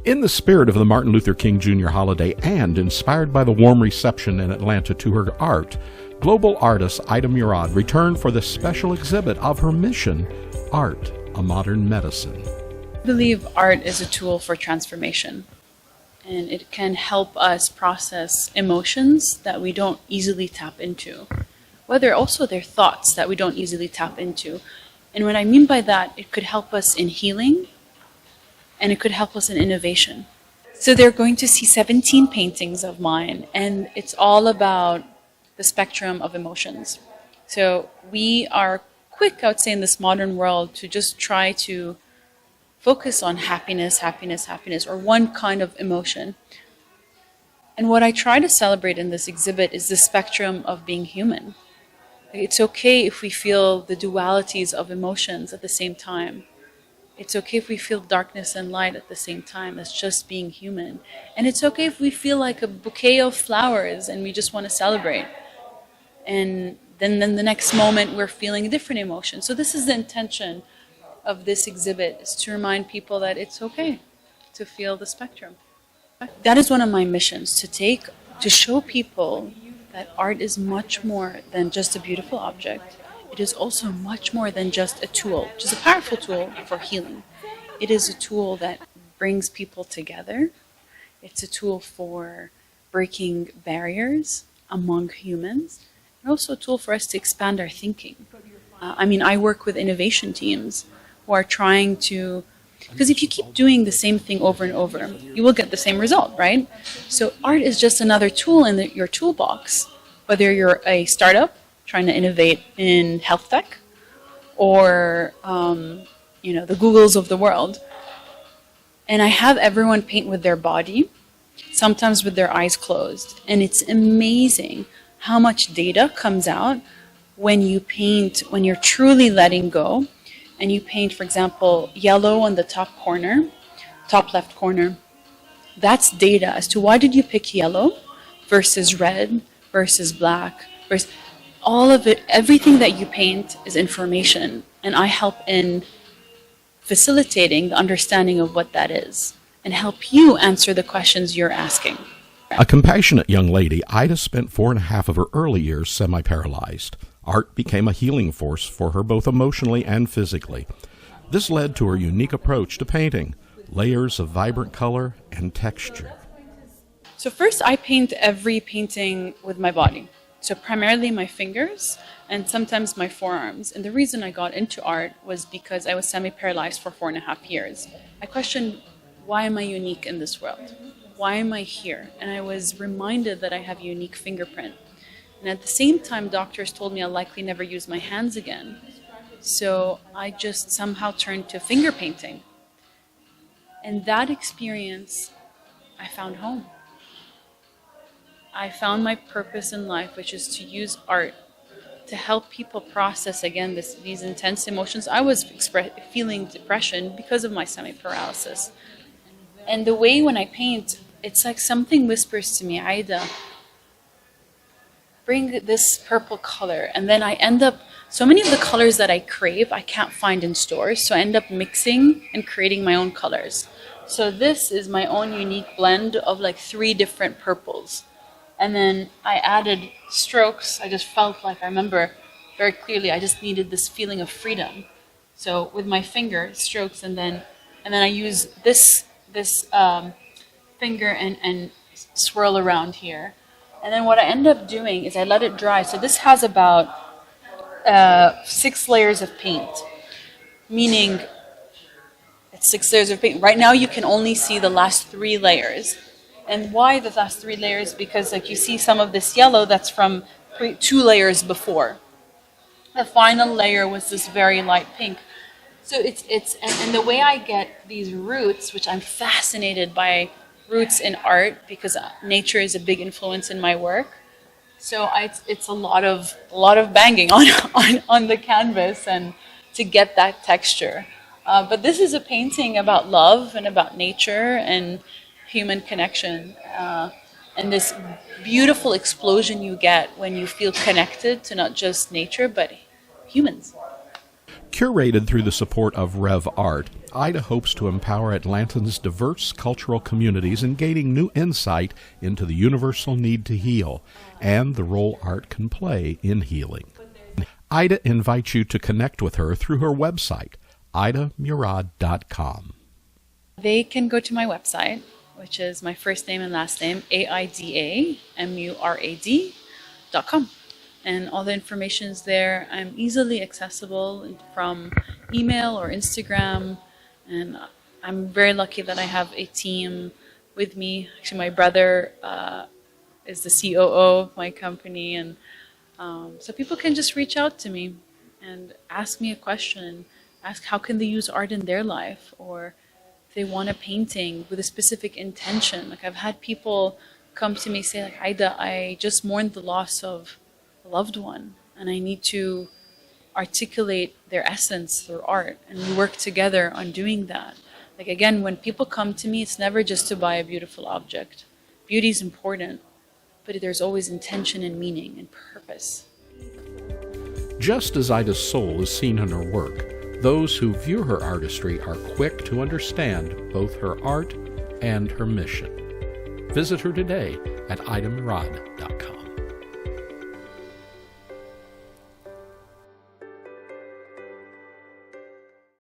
In the spirit of the Martin Luther King Jr. holiday and inspired by the warm reception in Atlanta to her art, global artist Aida Murad returned for the special exhibit of her mission, Art, a Modern Medicine. I believe art is a tool for transformation, and it can help us process emotions that we don't easily tap into, whether also they're thoughts that we don't easily tap into. And what I mean by that, it could help us in healing, and it could help us in innovation. So they're going to see 17 paintings of mine, and it's all about the spectrum of emotions. So we are quick, I would say, in this modern world to just try to focus on happiness, happiness, happiness, or one kind of emotion. And what I try to celebrate in this exhibit is the spectrum of being human. It's okay if we feel the dualities of emotions at the same time. It's okay if we feel darkness and light at the same time. That's just being human. And it's okay if we feel like a bouquet of flowers and we just want to celebrate. And then the next moment we're feeling a different emotion. So this is the intention of this exhibit, is to remind people that it's okay to feel the spectrum. That is one of my missions, to show people that art is much more than just a beautiful object. It is also much more than just a tool, which is a powerful tool for healing. It is a tool that brings people together. It's a tool for breaking barriers among humans, and also a tool for us to expand our thinking. I work with innovation teams who are trying to, because if you keep doing the same thing over and over, you will get the same result, right? So art is just another tool in your toolbox, whether you're a startup trying to innovate in health tech, or the Googles of the world. And I have everyone paint with their body, sometimes with their eyes closed. And it's amazing how much data comes out when you paint, when you're truly letting go. And you paint, for example, yellow on the top left corner. That's data as to why did you pick yellow versus red versus black versus all of it. Everything that you paint is information, and I help in facilitating the understanding of what that is and help you answer the questions you're asking. A compassionate young lady, Aida spent 4.5 of her early years semi-paralyzed. Art became a healing force for her both emotionally and physically. This led to her unique approach to painting, layers of vibrant color and texture. So first I paint every painting with my body. So primarily my fingers and sometimes my forearms. And the reason I got into art was because I was semi-paralyzed for 4.5 years. I questioned, why am I unique in this world? Why am I here? And I was reminded that I have a unique fingerprint. And at the same time, doctors told me I'll likely never use my hands again. So I just somehow turned to finger painting. And that experience, I found home. I found my purpose in life, which is to use art to help people process, again, these intense emotions. I was feeling depression because of my semi-paralysis. And the way when I paint, it's like something whispers to me, Aida, bring this purple color. And then I end up, so many of the colors that I crave, I can't find in stores. So I end up mixing and creating my own colors. So this is my own unique blend of like 3 different purples. And then I added strokes. I just felt like, I remember very clearly, I just needed this feeling of freedom. So with my finger, strokes, and then I use this finger and swirl around here. And then what I end up doing is I let it dry. So this has about 6 layers of paint, meaning it's 6 layers of paint. Right now you can only see the last 3 layers. And why the last 3 layers? Because like you see some of this yellow that's from 2 layers before. The final layer was this very light pink. So and the way I get these roots, which I'm fascinated by roots in art because nature is a big influence in my work. So it's a lot of banging on the canvas and to get that texture. But this is a painting about love and about nature and human connection, and this beautiful explosion you get when you feel connected to not just nature but humans. Curated through the support of Rev Art, Aida hopes to empower Atlantans' diverse cultural communities in gaining new insight into the universal need to heal and the role art can play in healing. Aida invites you to connect with her through her website, aidamurad.com. They can go to my website, which is my first name and last name, AIDAMURAD.com. And all the information is there. I'm easily accessible from email or Instagram. And I'm very lucky that I have a team with me. Actually, my brother is the COO of my company. And so people can just reach out to me and ask me a question. Ask how can they use art in their life, or if they want a painting with a specific intention. Like I've had people come to me say, like, Aida, I just mourned the loss of a loved one, and I need to articulate their essence through art, and we work together on doing that. Like again, when people come to me, it's never just to buy a beautiful object. Beauty is important, but there's always intention and meaning and purpose. Just as Aida's soul is seen in her work, those who view her artistry are quick to understand both her art and her mission. Visit her today at aidamurad.com.